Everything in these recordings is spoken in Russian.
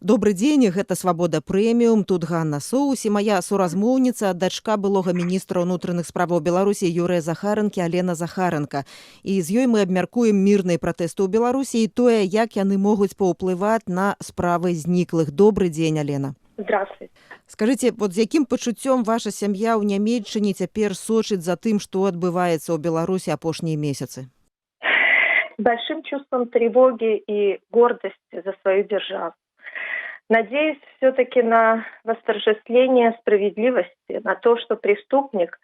Добры дзень, гэта Свабода Прэміум, тут Ганна Соус і мая суразмоўніца, дачка былога міністра ўнутраных справаў Беларусі Юрыя Захаранкі, Алена Захаранка. І з ёй мы абмяркуем мірныя пратэсты ў Беларусі і тое, як яны могуць паўплываць на справы зніклых. Добры дзень, Алена. Здравствуйте. Скажите, вот з якім пачуццём ваша сям'я ў Нямецчыне цяпер сочыць за тым, што адбываецца ў Беларусі апошнія месяцы? Большим чувством тревоги и гордости за свою державу. Надеюсь все-таки на восторжествление справедливости, на то, что преступник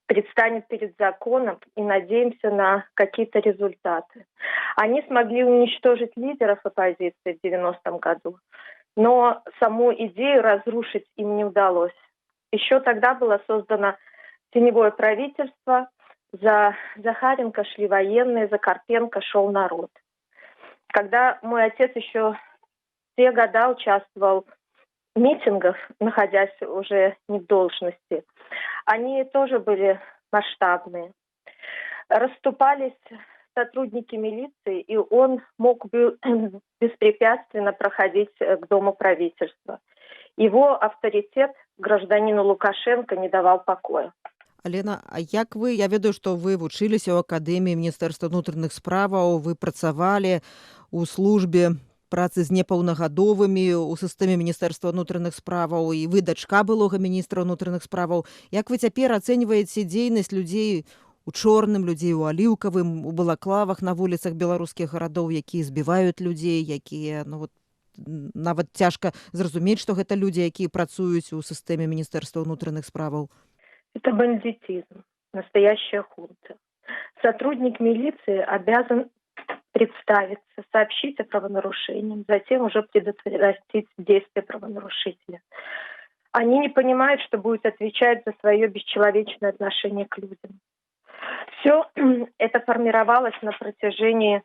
предстанет перед законом, и надеемся на какие-то результаты. Они смогли уничтожить лидеров оппозиции в 90-м году, но саму идею разрушить им не удалось. Еще тогда было создано теневое правительство, за Захаренко шли военные, за Карпенко шел народ. Когда мой отец еще все года участвовал в митингах, находясь уже не в должности, они тоже были масштабные. Расступались сотрудники милиции, и он мог бы беспрепятственно проходить к Дому правительства. Его авторитет гражданину Лукашенко не давал покоя. Алена, а як вы, я ведаю, што вы вучыліся ў акадэміі Міністэрства ўнутраных справаў, вы працавалі ў службе працы з непаўнагадовымі ў сістэме Міністэрства ўнутраных справаў, і вы дачка былога міністра ўнутраных справаў. Як вы цяпер ацэньваеце дзейнасць людзей у чорным, людзей у аліўкавым, у балаклавах на вуліцах беларускіх гарадоў, якія збіваюць людзей, якія, нават цяжка зразумець, што гэта людзі, якія працуюць у сістэме Міністэрства ўнутраных справаў? Это бандитизм, настоящая хунта. Сотрудник милиции обязан представиться, сообщить о правонарушении, затем уже предотвратить действия правонарушителя. Они не понимают, что будет отвечать за свое бесчеловечное отношение к людям. Все это формировалось на протяжении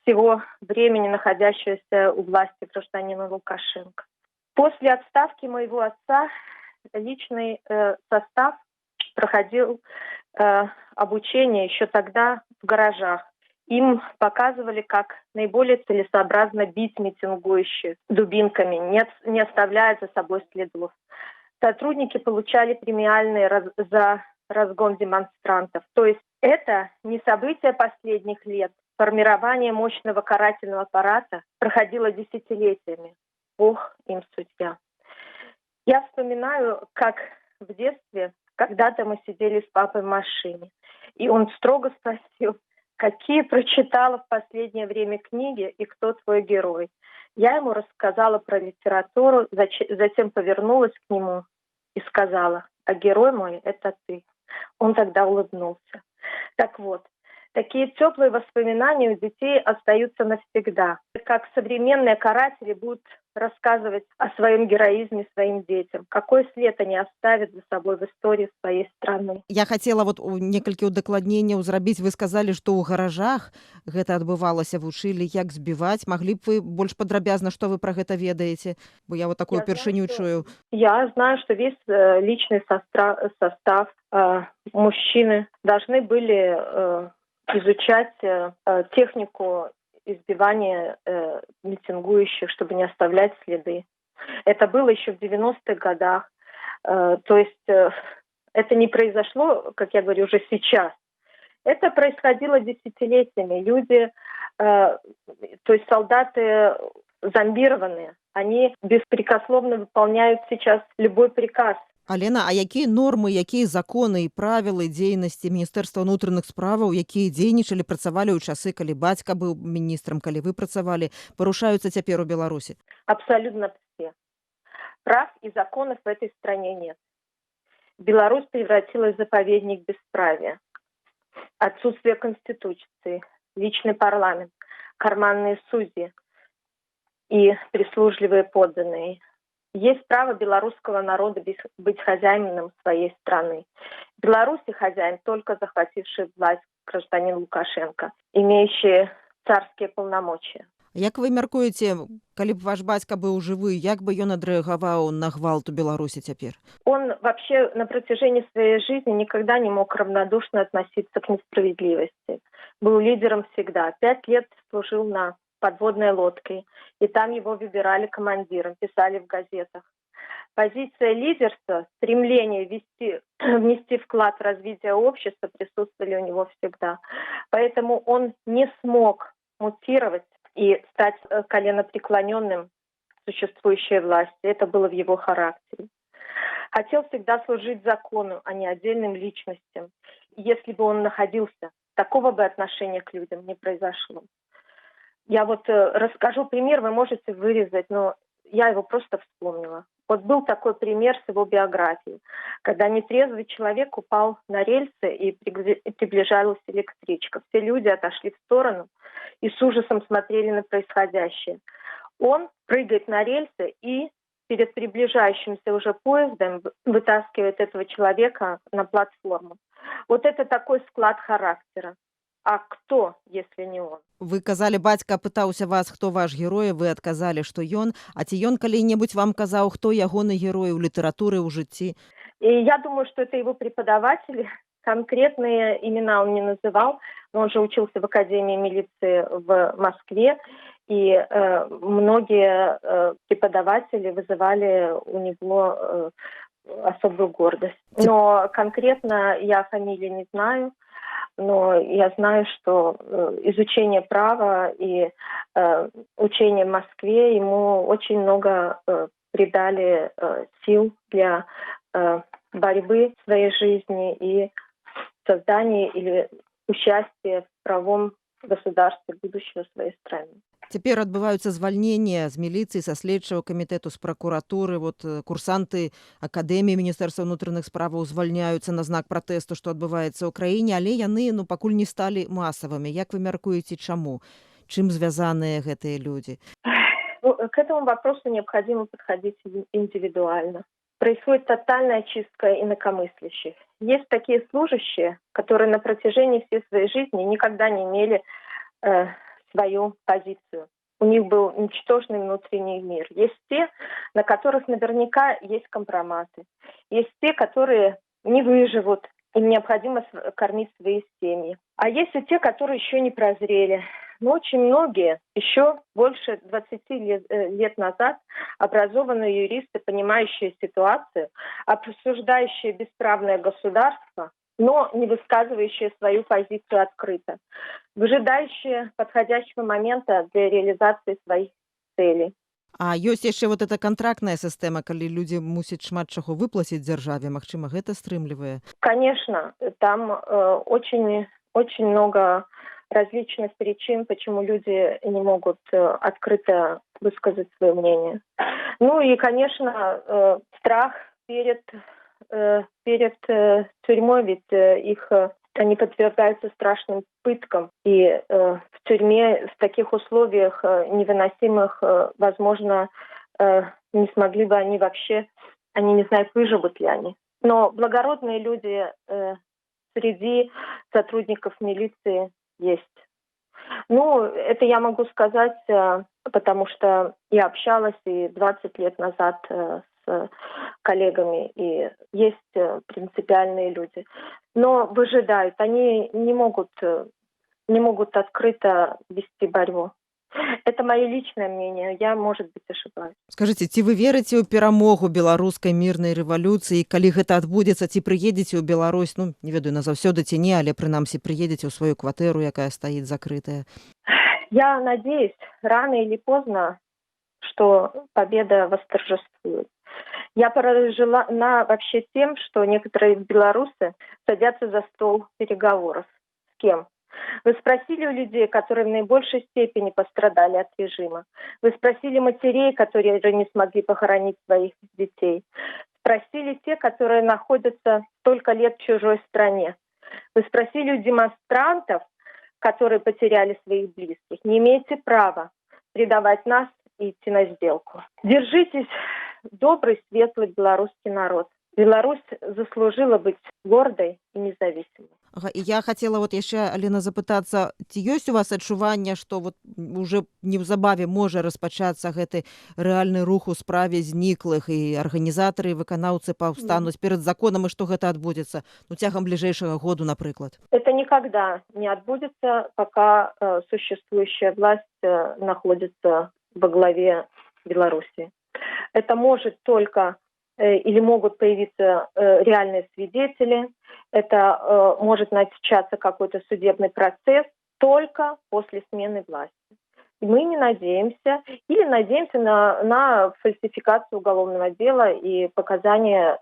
всего времени, находящегося у власти гражданина Лукашенко. После отставки моего отца личный состав проходил обучение еще тогда в гаражах. Им показывали, как наиболее целесообразно бить митингующих дубинками, не оставляя за собой следов. Сотрудники получали премиальные за разгон демонстрантов. То есть это не событие последних лет. Формирование мощного карательного аппарата проходило десятилетиями. Бог им судья. Я вспоминаю, как в детстве когда-то мы сидели с папой в машине, и он строго спросил, какие прочитала в последнее время книги и кто твой герой. Я ему рассказала про литературу, затем повернулась к нему и сказала, а герой мой — это ты. Он тогда улыбнулся. Так вот, такие теплые воспоминания у детей остаются навсегда. Как современные каратели будут рассказывать о своем героизме своим детям. Какой след они оставят за собой в истории своей страны. Я хотела некалькі удакладненняў зрабіць. Вы сказали, што ў гаражах гэта адбывалася, вучылі, як збіваць. Маглі б вы больш падрабязна, што вы пра гэта ведаеце? Бо я такую упершыню чую. Я знаю, что весь личный состав мужчины должны были изучать технику избивания митингующих, чтобы не оставлять следы. Это было еще в 90-х годах. То есть это не произошло, как я говорю, уже сейчас. Это происходило десятилетиями. Люди, то есть солдаты зомбированные, они беспрекословно выполняют сейчас любой приказ. Алена, а якія нормы, якія законы і правілы дзейнасці Міністэрства ўнутраных справаў, якія дзейнічалі, працавалі ў часы, калі бацька быў міністрам, калі вы працавалі, парушаюцца цяпер у Беларусі? Абсолютно все. Прав и законов в этой стране нет. Беларусь превратилась в заповедник бесправия. Отсутствие конституции, личный парламент, карманные судьи и прислужливые подданные. Есть право белорусского народа быть хозяином своей страны. В Беларуси хозяин только захвативший власть гражданин Лукашенко, имеющий царские полномочия. Як вы мяркуеце, калі б ваш бацька быў жывы, як бы ён адрэагаваў на гвалт у Беларусі цяпер? Он вообще на протяжении своей жизни никогда не мог равнодушно относиться к несправедливости. Был лидером всегда. 5 лет служил на подводной лодкой, и там его выбирали командиром, писали в газетах. Позиция лидерства, стремление внести вклад в развитие общества присутствовали у него всегда. Поэтому он не смог мутировать и стать коленопреклоненным существующей власти. Это было в его характере. Хотел всегда служить закону, а не отдельным личностям. Если бы он находился, такого бы отношения к людям не произошло. Я расскажу пример, вы можете вырезать, но я его просто вспомнила. Вот был такой пример с его биографией, когда нетрезвый человек упал на рельсы и приближалась электричка. Все люди отошли в сторону и с ужасом смотрели на происходящее. Он прыгает на рельсы и перед приближающимся уже поездом вытаскивает этого человека на платформу. Вот это такой склад характера. А кто, если не он? Вы казалі, бацька пытаўся вас, хто ваш герой, вы адказалі, што ён, а ці ён калі-небудзь вам казаў, хто ягоны герой у літаратуры, ў жыцці? И я думаю, что это его преподаватели. Конкретные имена он не называл, но он же учился в Академии милиции в Москве, и многие преподаватели вызывали у него особую гордость. Но конкретно я фамилии не знаю, но я знаю, что изучение права и учение в Москве ему очень много придали сил для борьбы в своей жизни и создания или участия в правом государстве будущего своей страны. Цяпер адбываюцца звальнення з міліцыі, са следчага камітэту, з пракуратуры. Курсанты акадэміі Міністэрства ўнутраных справаў звальняюцца на знак пратэсту, што адбываецца ў краіне, але яны пакуль не сталі масавымі. Як вы мяркуеце, чаму? Чым звязаныя гэтыя людзі? К этому вопросу необходимо подходить индивидуально. Происходит тотальная чистка инакомыслящих. Есть такие служащие, которые на протяжении всей своей жизни никогда не имели свою позицию. У них был ничтожный внутренний мир. Есть те, на которых наверняка есть компроматы. Есть те, которые не выживут, им необходимо кормить свои семьи. А есть и те, которые еще не прозрели. Но очень многие, еще больше 20 лет назад, образованные юристы, понимающие ситуацию, обсуждающие бесправное государство, но не высказывающие свою позицию открыто, выжидающие подходящего момента для реализации своих целей. А ёсць яшчэ эта кантрактная сістэма, калі людзі мусяць шмат чаго выплаціць дзяржаве, магчыма, гэта стрымлівае? Конечно, там очень много различных причин, почему люди не могут открыто высказать свое мнение. Ну и, конечно, страх перед тюрьмой, ведь они подвергаются страшным пыткам. И в тюрьме в таких условиях невыносимых, возможно, не смогли бы они вообще, они не знают, выживут ли они. Но благородные люди среди сотрудников милиции есть. Ну, это я могу сказать, потому что я общалась и 20 лет назад с коллегами, и есть принципиальные люди. Но выжидают, они не могут открыто вести борьбу. Это мое личное мнение, я, может быть, ошибаюсь. Скажите, ці вы верыце ў перамогу беларускай мірнай рэвалюцыі? Калі гэта адбудзецца, ці прыедзеце ў Беларусь, не ведаю, назаўсёды ці не, але прынамсі прыедзеце ў сваю кватэру, якая стаіць закрытая? Я надеюсь, рано или поздно, что победа восторжествует. Я поражена вообще тем, что некоторые белорусы садятся за стол переговоров. С кем? Вы спросили у людей, которые в наибольшей степени пострадали от режима. Вы спросили матерей, которые не смогли похоронить своих детей. Спросили те, которые находятся столько лет в чужой стране. Вы спросили у демонстрантов, которые потеряли своих близких. Не имеете права предавать нас и идти на сделку. Держитесь, добрый, светлый белорусский народ. Беларусь заслужила быть гордой и независимой. Ага, і я хацела вот яшчэ, Алена, запытацца, ці ёсць у вас адчуванне, што вот уже неўзабаве можа распачацца гэты рэальны рух у справе зніклых, і арганізатары, і выканаўцы паўстануць перад законам, і што гэта адбудзецца, ну, цягам бліжэйшага году, напрыклад? Это никогда не отбудется, пока существующая власть находится во главе Беларуси. Это может только или могут появиться реальные свидетели, это может начаться какой-то судебный процесс только после смены власти. И мы не надеемся, или надеемся на фальсификацию уголовного дела и показания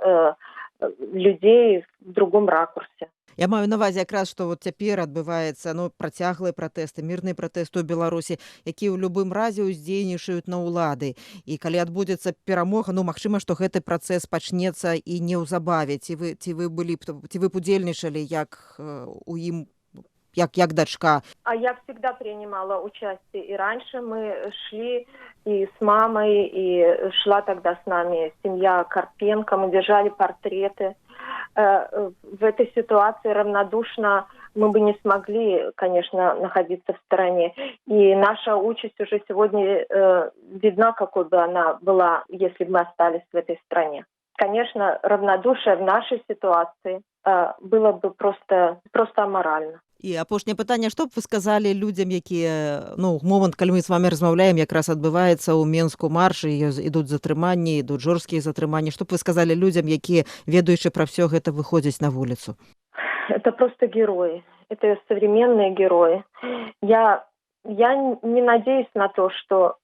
людей в другом ракурсе. Я маю на ўвазе якраз, што вот цяпер адбываецца, ну, працяглыя пратэсты, мірныя пратэсты ў Беларусі, якія ў любым разе ўздзейнічаюць на ўлады. І калі адбудзецца перамога, ну, магчыма, што гэты працэс пачнецца і неўзабаве. Ці вы б удзельнічалі як у ім, як дачка? А я всегда принимала участие и раньше. Мы шли и с мамой, и шла тогда с нами семья Карпенко, мы держали портреты. В этой ситуации равнодушно мы бы не смогли, конечно, находиться в стороне. И наша участь уже сегодня видна, какой бы она была, если бы мы остались в этой стране. Конечно, равнодушие в нашей ситуации было бы просто аморально. І апошняе пытанне, што б вы сказалі людзям, якія, ну, момант, калі мы з вами размаўляем, якраз адбываецца ў Менску марш, і ідуць затрыманні, ідуць жорсткія затрыманні. Што б вы сказалі людзям, якія, ведаючы пра ўсё гэта, выходзяць на вуліцу? Это просто герои. Это современные герои. Я не надеюсь на то, что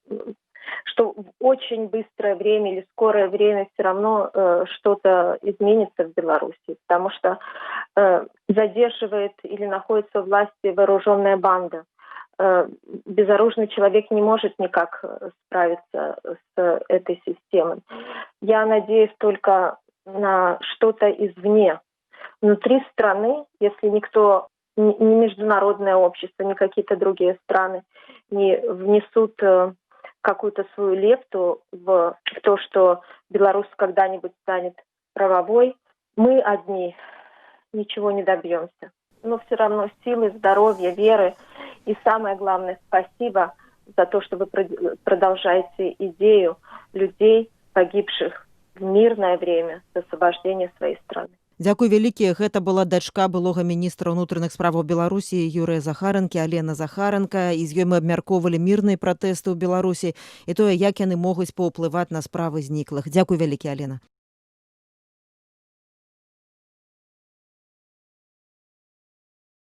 в очень быстрое время или скорое время все равно что-то изменится в Беларуси, потому что задерживает или находится у власти вооруженная банда. Безоружный человек не может никак справиться с этой системой. Я надеюсь только на что-то извне. Внутри страны, если никто, ни международное общество, ни какие-то другие страны не внесут какую-то свою лепту в то, что Беларусь когда-нибудь станет правовой, мы одни ничего не добьемся. Но все равно силы, здоровья, веры и самое главное спасибо за то, что вы продолжаете идею людей, погибших в мирное время за освобождение своей страны. Дзякуй вялікі. Гэта была дачка былога міністра ўнутраных справаў Беларусі Юрыя Захаранкі, Алена Захаранка, і з ёй мы абмяркоўвалі мірныя пратэсты ў Беларусі і тое, як яны могуць паўплываць на справы зніклых. Дзякуй вялікі, Алена.